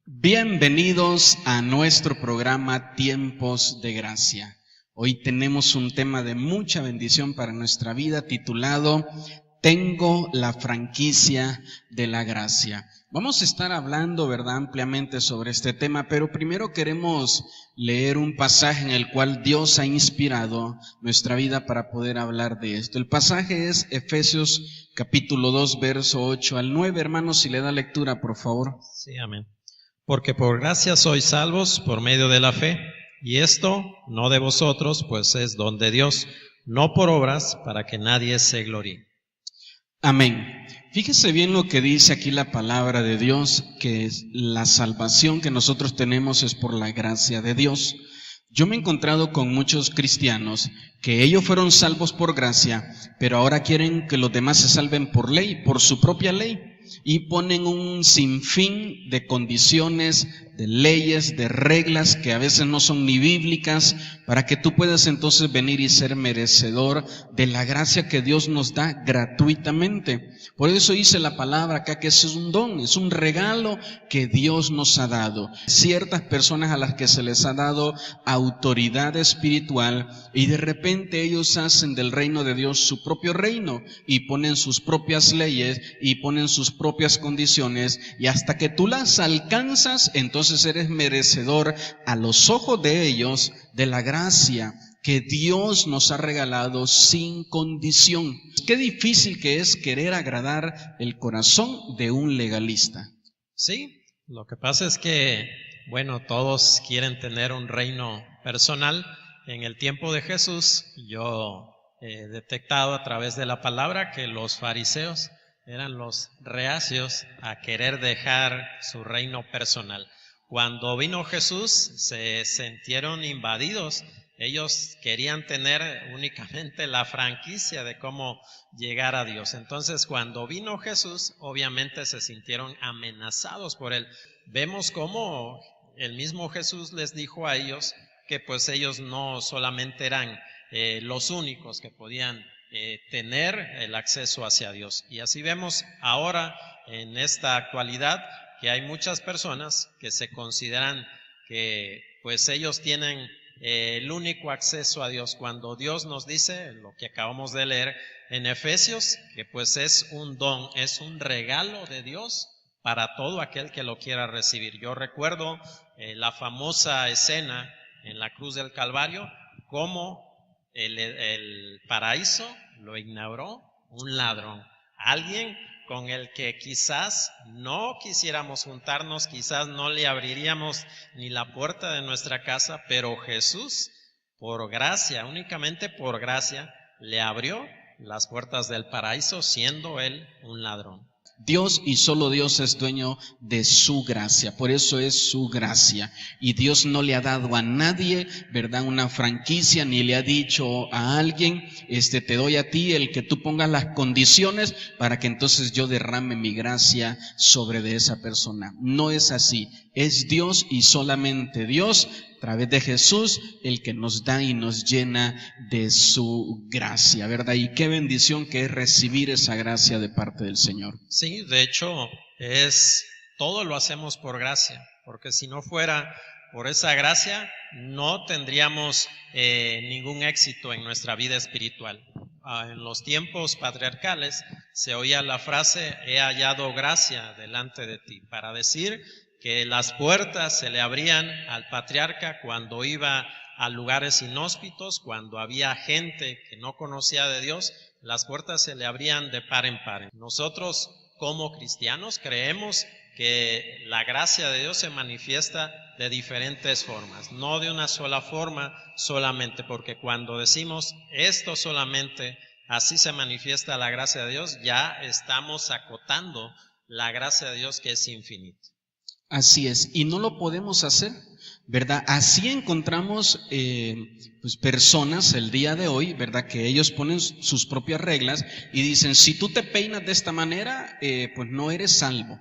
Bienvenidos a nuestro programa Tiempos de Gracia. Hoy tenemos un tema de mucha bendición para nuestra vida titulado Tengo la franquicia de la gracia. Vamos a estar hablando, ampliamente sobre este tema, pero primero queremos leer un pasaje en el cual Dios ha inspirado nuestra vida para poder hablar de esto. El pasaje es Efesios capítulo 2, verso 8 al 9. Hermanos, si le da lectura, por favor. Sí, amén. Porque por gracia sois salvos por medio de la fe, y esto no de vosotros, pues es don de Dios, no por obras, para que nadie se gloríe. Amén. Fíjese bien lo que dice aquí la palabra de Dios, que la salvación que nosotros tenemos es por la gracia de Dios. Yo me he encontrado con muchos cristianos que ellos fueron salvos por gracia, pero ahora quieren que los demás se salven por ley, por su propia ley, y ponen un sinfín de condiciones, de leyes, de reglas que a veces no son ni bíblicas, para que tú puedas entonces venir y ser merecedor de la gracia que Dios nos da gratuitamente. Por eso dice la palabra acá que ese es un don, es un regalo que Dios nos ha dado. Ciertas personas a las que se les ha dado autoridad espiritual y de repente ellos hacen del reino de Dios su propio reino y ponen sus propias leyes y ponen sus propias condiciones, y hasta que tú las alcanzas, entonces eres merecedor a los ojos de ellos de la gracia que Dios nos ha regalado sin condición. Qué difícil que es querer agradar el corazón de un legalista. Sí, lo que pasa es que, todos quieren tener un reino personal. En el tiempo de Jesús, yo he detectado a través de la palabra que los fariseos eran los reacios a querer dejar su reino personal. Cuando vino Jesús, se sintieron invadidos. Ellos querían tener únicamente la franquicia de cómo llegar a Dios. Entonces, cuando vino Jesús, obviamente se sintieron amenazados por él. Vemos cómo el mismo Jesús les dijo a ellos que pues ellos no solamente eran los únicos que podían tener el acceso hacia Dios. Y así vemos ahora en esta actualidad que hay muchas personas que se consideran que pues ellos tienen el único acceso a Dios, cuando Dios nos dice, lo que acabamos de leer en Efesios, que pues es un don, es un regalo de Dios para todo aquel que lo quiera recibir. Yo recuerdo la famosa escena en la cruz del Calvario, cómo el paraíso lo inauguró un ladrón, alguien con el que quizás no quisiéramos juntarnos, quizás no le abriríamos ni la puerta de nuestra casa, pero Jesús, por gracia, únicamente por gracia, le abrió las puertas del paraíso, siendo él un ladrón. Dios y solo Dios es dueño de su gracia, por eso es su gracia. Y Dios no le ha dado a nadie, una franquicia, ni le ha dicho a alguien, te doy a ti el que tú pongas las condiciones para que entonces yo derrame mi gracia sobre de esa persona. No es así, es Dios y solamente Dios, a través de Jesús, el que nos da y nos llena de su gracia, Y qué bendición que es recibir esa gracia de parte del Señor. Sí, de hecho, todo lo hacemos por gracia, porque si no fuera por esa gracia, no tendríamos ningún éxito en nuestra vida espiritual. En los tiempos patriarcales se oía la frase, he hallado gracia delante de ti, para decir que las puertas se le abrían al patriarca cuando iba a lugares inhóspitos, cuando había gente que no conocía de Dios, las puertas se le abrían de par en par. Nosotros como cristianos creemos que la gracia de Dios se manifiesta de diferentes formas, no de una sola forma solamente, porque cuando decimos esto solamente, así se manifiesta la gracia de Dios, ya estamos acotando la gracia de Dios que es infinita. Así es, y no lo podemos hacer, Así encontramos personas el día de hoy, que ellos ponen sus propias reglas y dicen, si tú te peinas de esta manera, pues no eres salvo,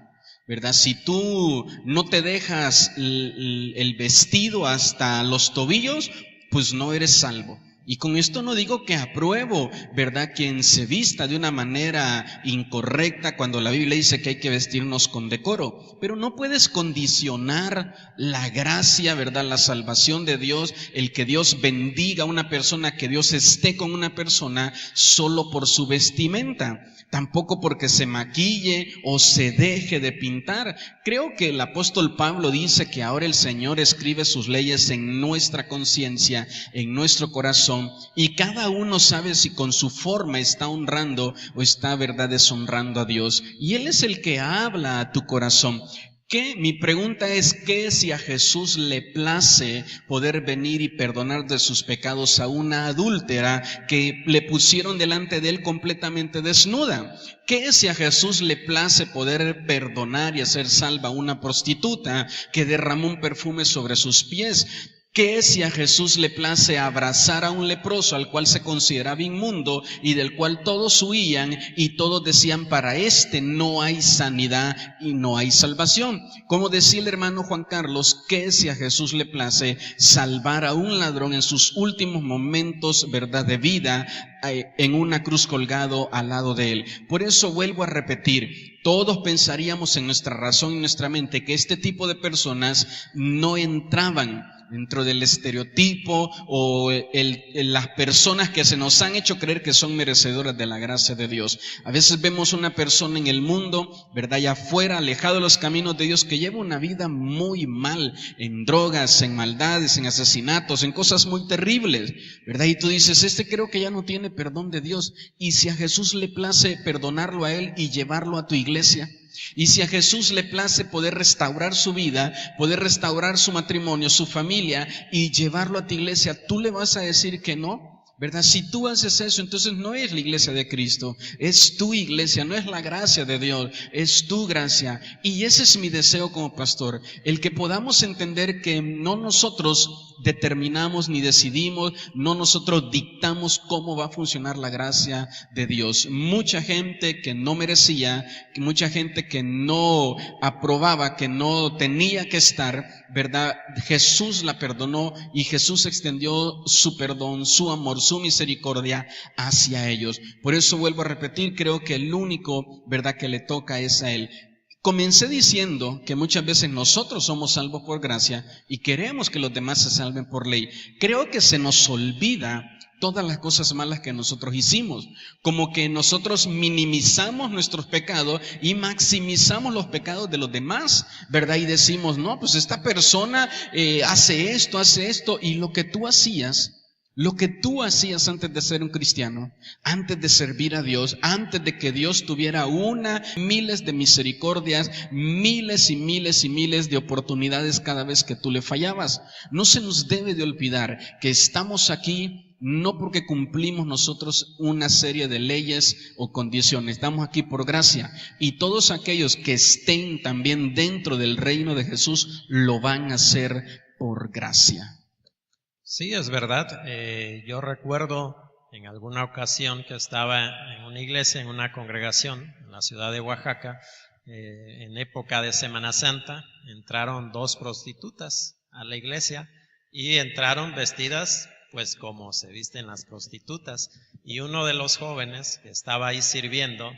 Si tú no te dejas el vestido hasta los tobillos, pues no eres salvo. Y con esto no digo que apruebo, ¿verdad?, quien se vista de una manera incorrecta cuando la Biblia dice que hay que vestirnos con decoro. Pero no puedes condicionar la gracia, ¿verdad?, la salvación de Dios, el que Dios bendiga a una persona, que Dios esté con una persona solo por su vestimenta. Tampoco porque se maquille o se deje de pintar. Creo que el apóstol Pablo dice que ahora el Señor escribe sus leyes en nuestra conciencia, en nuestro corazón, y cada uno sabe si con su forma está honrando o está, ¿verdad?, deshonrando a Dios. Y Él es el que habla a tu corazón. Mi pregunta es, ¿qué si a Jesús le place poder venir y perdonar de sus pecados a una adúltera que le pusieron delante de Él completamente desnuda? ¿Qué si a Jesús le place poder perdonar y hacer salva a una prostituta que derramó un perfume sobre sus pies? ¿Qué si a Jesús le place abrazar a un leproso al cual se consideraba inmundo y del cual todos huían y todos decían, para este no hay sanidad y no hay salvación? Como decía el hermano Juan Carlos, ¿qué si a Jesús le place salvar a un ladrón en sus últimos momentos, ¿verdad?, de vida, en una cruz colgado al lado de él? Por eso vuelvo a repetir, todos pensaríamos en nuestra razón y nuestra mente que este tipo de personas no entraban dentro del estereotipo o las personas que se nos han hecho creer que son merecedoras de la gracia de Dios. A veces vemos una persona en el mundo, ¿verdad?, allá afuera, alejado de los caminos de Dios, que lleva una vida muy mal, en drogas, en maldades, en asesinatos, en cosas muy terribles, ¿verdad? Y tú dices, creo que ya no tiene perdón de Dios. ¿Y si a Jesús le place perdonarlo a él y llevarlo a tu iglesia? Y si a Jesús le place poder restaurar su vida, poder restaurar su matrimonio, su familia y llevarlo a tu iglesia, ¿tú le vas a decir que no? ¿Verdad? Si tú haces eso, entonces no es la iglesia de Cristo, es tu iglesia, no es la gracia de Dios, es tu gracia. Y ese es mi deseo como pastor, el que podamos entender que no nosotros determinamos ni decidimos, no nosotros dictamos cómo va a funcionar la gracia de Dios. Mucha gente que no merecía, mucha gente que no aprobaba, que no tenía que estar, ¿verdad?, Jesús la perdonó y Jesús extendió su perdón, su amor, su misericordia hacia ellos. Por eso vuelvo a repetir, creo que el único, ¿verdad?, que le toca es a Él. Comencé diciendo que muchas veces nosotros somos salvos por gracia y queremos que los demás se salven por ley. Creo que se nos olvida todas las cosas malas que nosotros hicimos, como que nosotros minimizamos nuestros pecados y maximizamos los pecados de los demás, ¿verdad? Y decimos, no, pues esta persona hace esto, y lo que tú hacías antes de ser un cristiano, antes de servir a Dios, antes de que Dios tuviera miles de misericordias, miles y miles y miles de oportunidades cada vez que tú le fallabas. No se nos debe de olvidar que estamos aquí no porque cumplimos nosotros una serie de leyes o condiciones, estamos aquí por gracia, y todos aquellos que estén también dentro del reino de Jesús lo van a hacer por gracia. Sí, es verdad. Yo recuerdo en alguna ocasión que estaba en una iglesia, en una congregación en la ciudad de Oaxaca, en época de Semana Santa, entraron 2 prostitutas a la iglesia y entraron vestidas pues como se visten las prostitutas, y uno de los jóvenes que estaba ahí sirviendo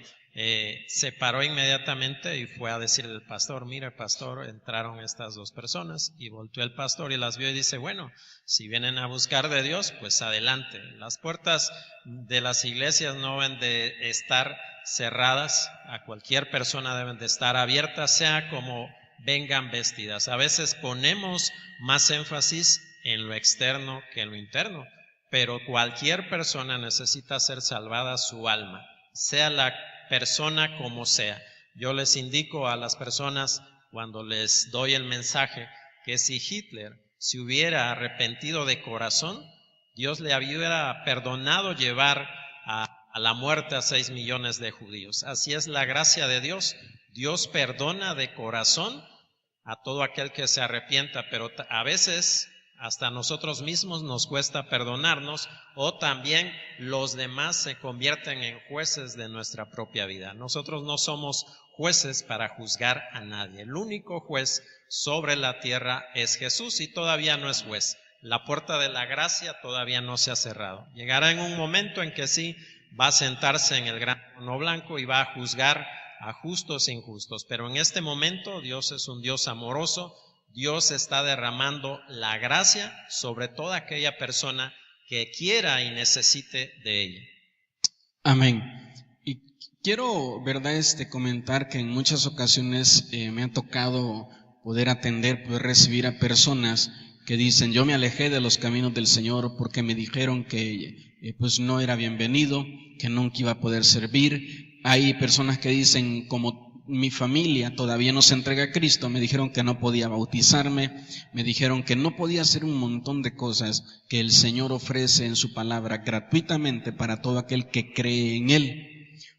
se paró inmediatamente y fue a decirle al pastor, mire pastor, entraron estas 2 personas, y volteó el pastor y las vio y dice, bueno, si vienen a buscar de Dios, pues adelante. Las puertas de las iglesias no deben de estar cerradas, a cualquier persona deben de estar abiertas, sea como vengan vestidas. A veces ponemos más énfasis en lo externo que en lo interno, pero cualquier persona necesita ser salvada su alma, sea la persona como sea. Yo les indico a las personas cuando les doy el mensaje que si Hitler se hubiera arrepentido de corazón, Dios le hubiera perdonado llevar a la muerte a 6 millones de judíos. Así es la gracia de Dios. Dios perdona de corazón a todo aquel que se arrepienta, pero a veces hasta nosotros mismos nos cuesta perdonarnos, o también los demás se convierten en jueces de nuestra propia vida. Nosotros no somos jueces para juzgar a nadie. El único juez sobre la tierra es Jesús, y todavía no es juez. la puerta de la gracia todavía no se ha cerrado. Llegará en un momento en que sí va a sentarse en el gran trono blanco y va a juzgar a justos e injustos. Pero en este momento Dios es un Dios amoroso. Dios está derramando la gracia sobre toda aquella persona que quiera y necesite de ella. Amén. Y quiero, ¿verdad?, comentar que en muchas ocasiones me ha tocado poder atender, poder recibir a personas que dicen: yo me alejé de los caminos del Señor porque me dijeron que pues no era bienvenido, que nunca iba a poder servir. Hay personas que dicen: como mi familia todavía no se entrega a Cristo, me dijeron que no podía bautizarme, me dijeron que no podía hacer un montón de cosas que el Señor ofrece en su palabra gratuitamente para todo aquel que cree en Él.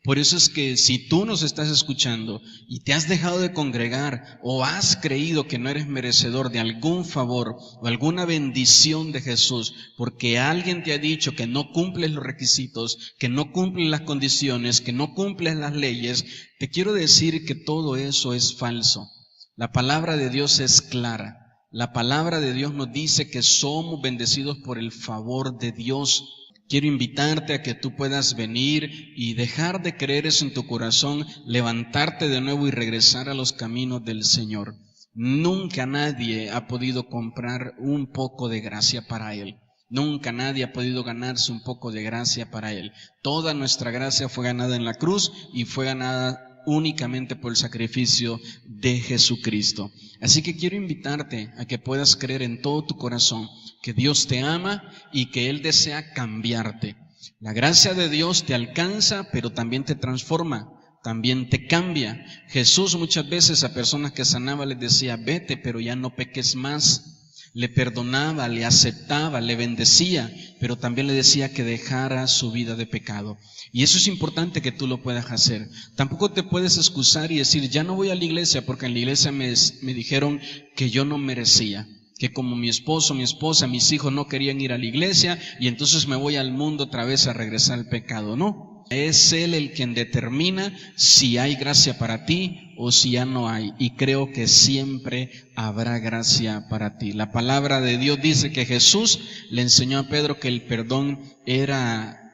Por eso es que si tú nos estás escuchando y te has dejado de congregar o has creído que no eres merecedor de algún favor o alguna bendición de Jesús porque alguien te ha dicho que no cumples los requisitos, que no cumples las condiciones, que no cumples las leyes, te quiero decir que todo eso es falso. La palabra de Dios es clara. La palabra de Dios nos dice que somos bendecidos por el favor de Dios. Quiero invitarte a que tú puedas venir y dejar de creer eso en tu corazón, levantarte de nuevo y regresar a los caminos del Señor. Nunca nadie ha podido comprar un poco de gracia para Él. Nunca nadie ha podido ganarse un poco de gracia para Él. Toda nuestra gracia fue ganada en la cruz y fue ganada únicamente por el sacrificio de Jesucristo. Así que quiero invitarte a que puedas creer en todo tu corazón que Dios te ama y que Él desea cambiarte. La gracia de Dios te alcanza, pero también te transforma, también te cambia. Jesús muchas veces a personas que sanaba les decía: vete, pero ya no peques más. Le perdonaba, le aceptaba, le bendecía, pero también le decía que dejara su vida de pecado. Y eso es importante que tú lo puedas hacer. Tampoco te puedes excusar y decir: ya no voy a la iglesia porque en la iglesia me dijeron que yo no merecía, que como mi esposo, mi esposa, mis hijos no querían ir a la iglesia y entonces me voy al mundo otra vez a regresar al pecado. No, es Él el quien determina si hay gracia para ti o si ya no hay, y creo que siempre habrá gracia para ti. La palabra de Dios dice que Jesús le enseñó a Pedro que el perdón era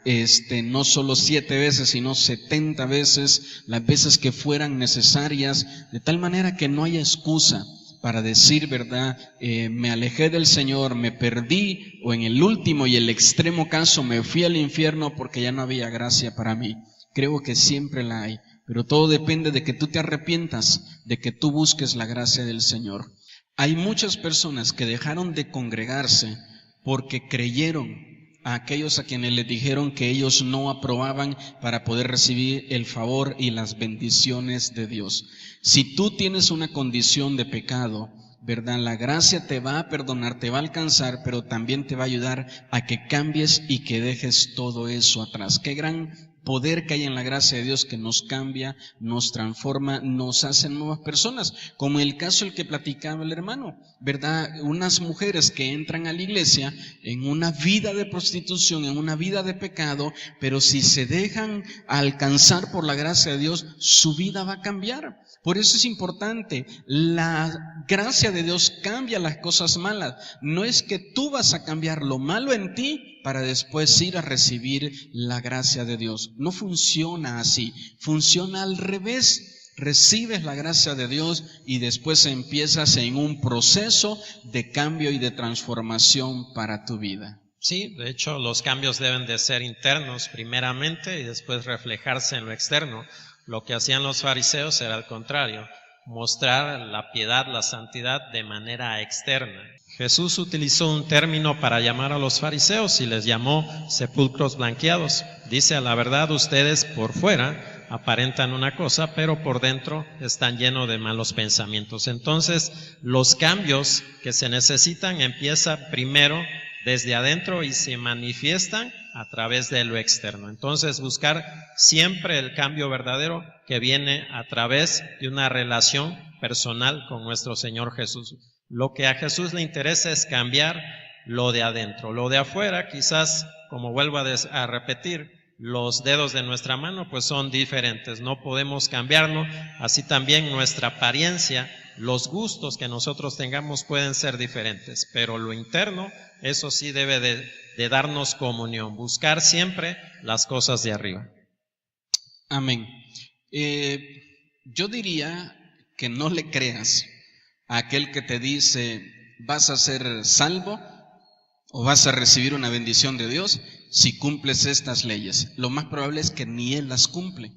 no solo 7 veces, sino 70 veces, las veces que fueran necesarias, de tal manera que no haya excusa para decir, ¿verdad? Me alejé del Señor, me perdí, o en el último y el extremo caso me fui al infierno porque ya no había gracia para mí. Creo que siempre la hay, pero todo depende de que tú te arrepientas, de que tú busques la gracia del Señor. Hay muchas personas que dejaron de congregarse porque creyeron a aquellos a quienes les dijeron que ellos no aprobaban para poder recibir el favor y las bendiciones de Dios. Si tú tienes una condición de pecado, ¿verdad?, la gracia te va a perdonar, te va a alcanzar, pero también te va a ayudar a que cambies y que dejes todo eso atrás. Qué gran poder que hay en la gracia de Dios, que nos cambia, nos transforma, nos hace nuevas personas, como el caso el que platicaba el hermano, ¿verdad? Unas mujeres que entran a la iglesia en una vida de prostitución, en una vida de pecado, pero si se dejan alcanzar por la gracia de Dios, su vida va a cambiar. Por eso es importante, la gracia de Dios cambia las cosas malas. No es que tú vas a cambiar lo malo en ti para después ir a recibir la gracia de Dios. No funciona así, funciona al revés. Recibes la gracia de Dios y después empiezas en un proceso de cambio y de transformación para tu vida. Sí, de hecho los cambios deben de ser internos primeramente y después reflejarse en lo externo. Lo que hacían los fariseos era al contrario, mostrar la piedad, la santidad de manera externa. Jesús utilizó un término para llamar a los fariseos y les llamó sepulcros blanqueados. Dice: a la verdad ustedes por fuera aparentan una cosa, pero por dentro están llenos de malos pensamientos. Entonces, los cambios que se necesitan empiezan primero desde adentro y se manifiestan a través de lo externo. Entonces, buscar siempre el cambio verdadero que viene a través de una relación personal con nuestro Señor Jesús. Lo que a Jesús le interesa es cambiar lo de adentro. Lo de afuera, quizás, como vuelvo a repetir, los dedos de nuestra mano pues son diferentes, no podemos cambiarlo. Así también nuestra apariencia los gustos que nosotros tengamos pueden ser diferentes, pero lo interno, eso sí debe de darnos comunión, buscar siempre las cosas de arriba. Amén. Yo diría que no le creas a aquel que te dice vas a ser salvo o vas a recibir una bendición de Dios si cumples estas leyes. Lo más probable es que ni él las cumple,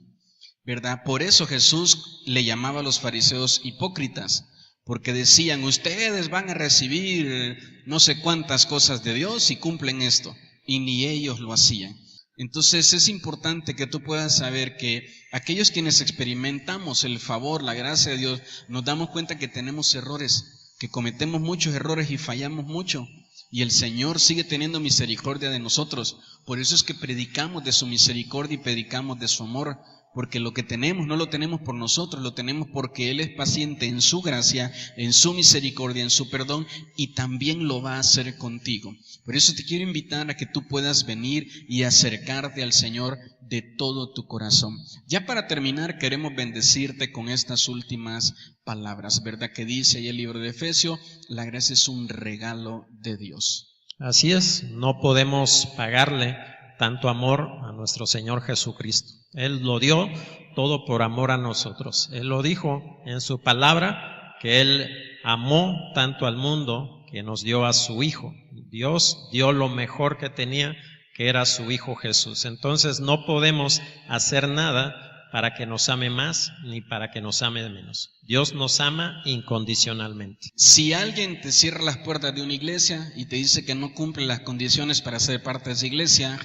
¿verdad? Por eso Jesús le llamaba a los fariseos hipócritas, porque decían, ustedes van a recibir no sé cuántas cosas de Dios si cumplen esto, y ni ellos lo hacían. Entonces es importante que tú puedas saber que aquellos quienes experimentamos el favor, la gracia de Dios, nos damos cuenta que tenemos errores, que cometemos muchos errores y fallamos mucho. Y el Señor sigue teniendo misericordia de nosotros. Por eso es que predicamos de su misericordia y predicamos de su amor. Porque lo que tenemos no lo tenemos por nosotros, lo tenemos porque Él es paciente en su gracia, en su misericordia, en su perdón, y también lo va a hacer contigo. Por eso te quiero invitar a que tú puedas venir y acercarte al Señor de todo tu corazón. Ya para terminar, queremos bendecirte con estas últimas palabras, ¿verdad? Que dice ahí el libro de Efesios, la gracia es un regalo de Dios. Así es, no podemos pagarle tanto amor a nuestro Señor Jesucristo. Él lo dio todo por amor a nosotros. Él lo dijo en su palabra, que Él amó tanto al mundo que nos dio a su Hijo. Dios dio lo mejor que tenía, que era su Hijo Jesús. Entonces no podemos hacer nada para que nos ame más ni para que nos ame menos. Dios nos ama incondicionalmente. Si alguien te cierra las puertas de una iglesia y te dice que no cumple las condiciones para ser parte de esa iglesia,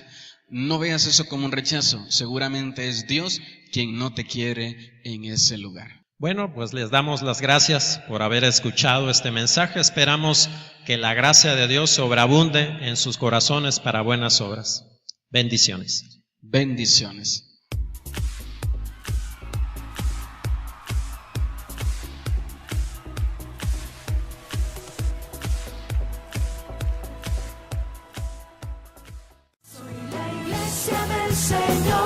no veas eso como un rechazo. Seguramente es Dios quien no te quiere en ese lugar. Bueno, pues les damos las gracias por haber escuchado este mensaje. Esperamos que la gracia de Dios sobreabunde en sus corazones para buenas obras. Bendiciones. Bendiciones. Soy la iglesia del Señor.